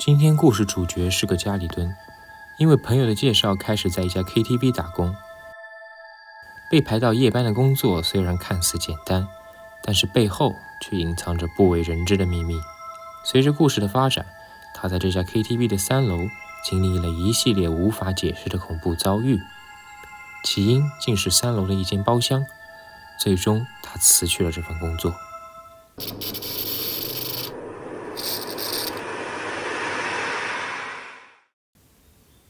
今天故事主角是个家里蹲，因为朋友的介绍开始在一家 KTV 打工。被排到夜班的工作虽然看似简单，但是背后却隐藏着不为人知的秘密。随着故事的发展，他在这家 KTV 的3楼经历了一系列无法解释的恐怖遭遇，起因竟是3楼的一间包厢。最终他辞去了这份工作。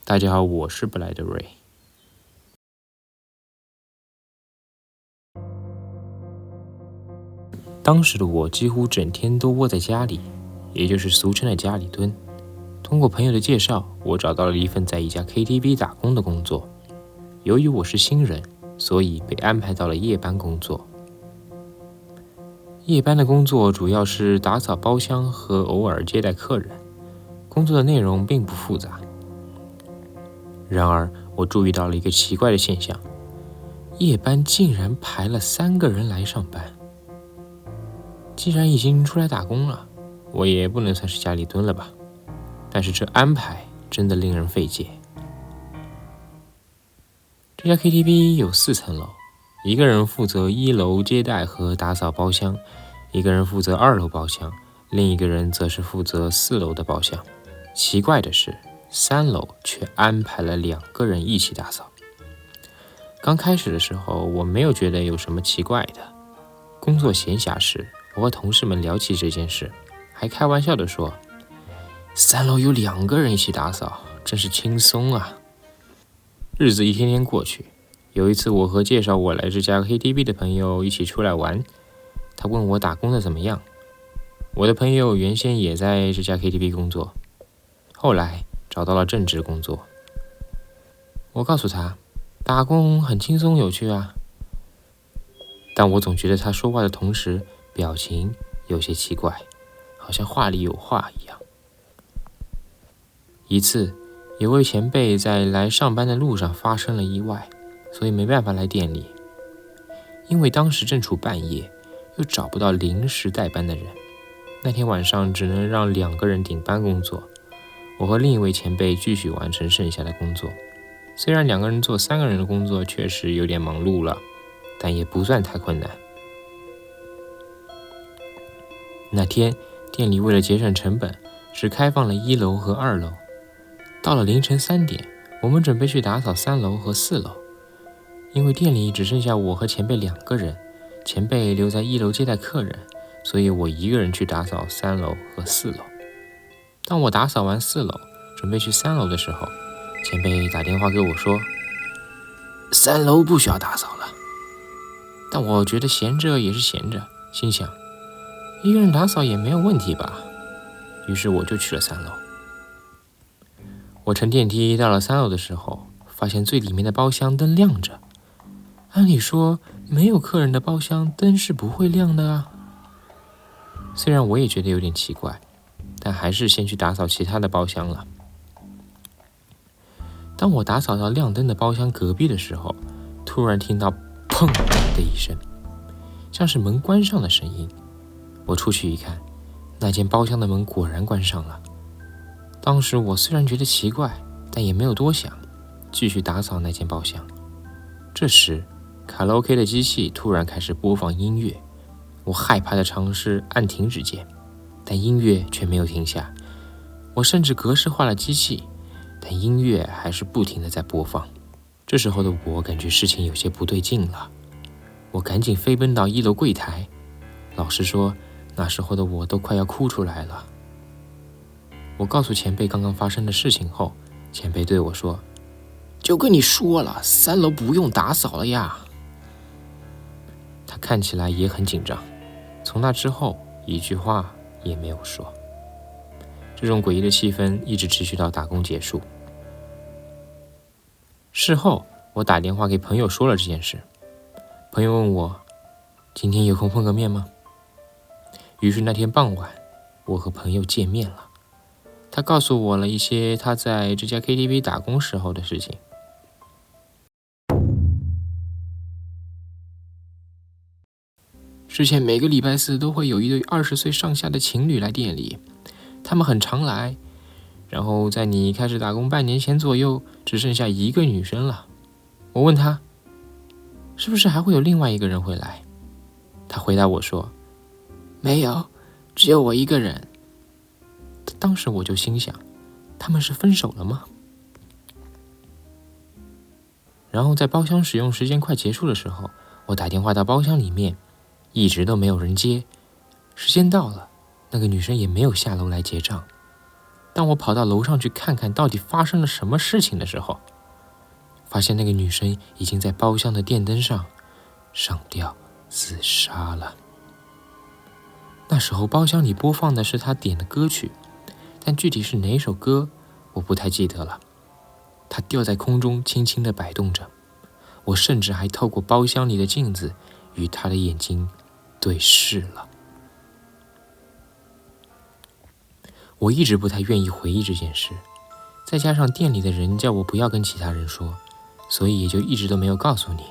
大家好，我是布莱德瑞。当时的我几乎整天都窝在家里，也就是俗称的家里蹲。通过朋友的介绍，我找到了一份在一家 KTV 打工的工作。由于我是新人，所以被安排到了夜班工作。夜班的工作主要是打扫包厢和偶尔接待客人，工作的内容并不复杂。然而，我注意到了一个奇怪的现象，夜班竟然排了3个人来上班。既然已经出来打工了，我也不能算是家里蹲了吧，但是这安排真的令人费解。这家 KTV 有4层楼，一个人负责1楼接待和打扫包厢，一个人负责2楼包厢，另一个人则是负责4楼的包厢。奇怪的是，3楼却安排了2个人一起打扫。刚开始的时候，我没有觉得有什么奇怪的。工作闲暇时，我和同事们聊起这件事，还开玩笑地说：“3楼有2个人一起打扫，真是轻松啊。”日子一天天过去，有一次我和介绍我来这家 KTV 的朋友一起出来玩，他问我打工的怎么样。我的朋友原先也在这家 KTV 工作，后来找到了正职工作。我告诉他，打工很轻松有趣啊，但我总觉得他说话的同时表情有些奇怪，好像话里有话一样。一次，有位前辈在来上班的路上发生了意外，所以没办法来店里。因为当时正处半夜，又找不到临时代班的人，那天晚上只能让2个人顶班工作。我和另一位前辈继续完成剩下的工作。虽然2个人做3个人的工作确实有点忙碌了，但也不算太困难。那天店里为了节省成本，只开放了1楼和2楼。到了凌晨3点，我们准备去打扫3楼和4楼。因为店里只剩下我和前辈2个人，前辈留在1楼接待客人，所以我一个人去打扫3楼和4楼。当我打扫完4楼，准备去3楼的时候，前辈打电话给我说：“3楼不需要打扫了。”但我觉得闲着也是闲着，心想一个人打扫也没有问题吧，于是我就去了3楼。我乘电梯到了3楼的时候，发现最里面的包厢灯亮着。按理说，没有客人的包厢灯是不会亮的啊。虽然我也觉得有点奇怪，但还是先去打扫其他的包厢了。当我打扫到亮灯的包厢隔壁的时候，突然听到砰的一声，像是门关上的声音。我出去一看，那间包厢的门果然关上了。当时我虽然觉得奇怪，但也没有多想，继续打扫那间包厢。这时，卡拉 OK 的机器突然开始播放音乐，我害怕地尝试按停止键，但音乐却没有停下。我甚至格式化了机器，但音乐还是不停地在播放。这时候的我感觉事情有些不对劲了，我赶紧飞奔到1楼柜台。老实说，那时候的我都快要哭出来了。我告诉前辈刚刚发生的事情后，前辈对我说：“就跟你说了，3楼不用打扫了呀。”他看起来也很紧张，从那之后一句话也没有说。这种诡异的气氛一直持续到打工结束。事后，我打电话给朋友说了这件事。朋友问我：“今天有空碰个面吗？”于是那天傍晚，我和朋友见面了。他告诉我了一些他在这家 KTV 打工时候的事情。之前每个礼拜4都会有一对20岁上下的情侣来店里，他们很常来，然后在你开始打工半年前左右，只剩下一个女生了。我问他，是不是还会有另外一个人会来？他回答我说，没有，只有我一个人。当时我就心想，他们是分手了吗？然后在包厢使用时间快结束的时候，我打电话到包厢里面，一直都没有人接。时间到了，那个女生也没有下楼来结账。当我跑到楼上去看看到底发生了什么事情的时候，发现那个女生已经在包厢的电灯上上吊自杀了。那时候包厢里播放的是她点的歌曲，但具体是哪首歌我不太记得了。她吊在空中轻轻地摆动着，我甚至还透过包厢里的镜子与她的眼睛对视了。我一直不太愿意回忆这件事，再加上店里的人叫我不要跟其他人说，所以也就一直都没有告诉你。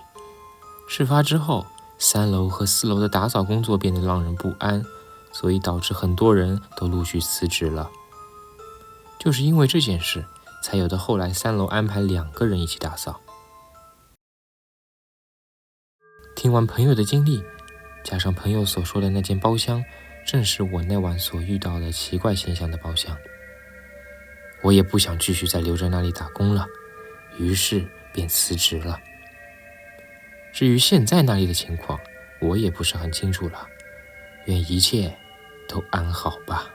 事发之后，3楼和4楼的打扫工作变得让人不安，所以导致很多人都陆续辞职了。就是因为这件事，才有的后来3楼安排2个人一起打扫。听完朋友的经历，加上朋友所说的那间包厢，正是我那晚所遇到的奇怪现象的包厢。我也不想继续再留在那里打工了，于是便辞职了。至于现在那里的情况，我也不是很清楚了，愿一切都安好吧。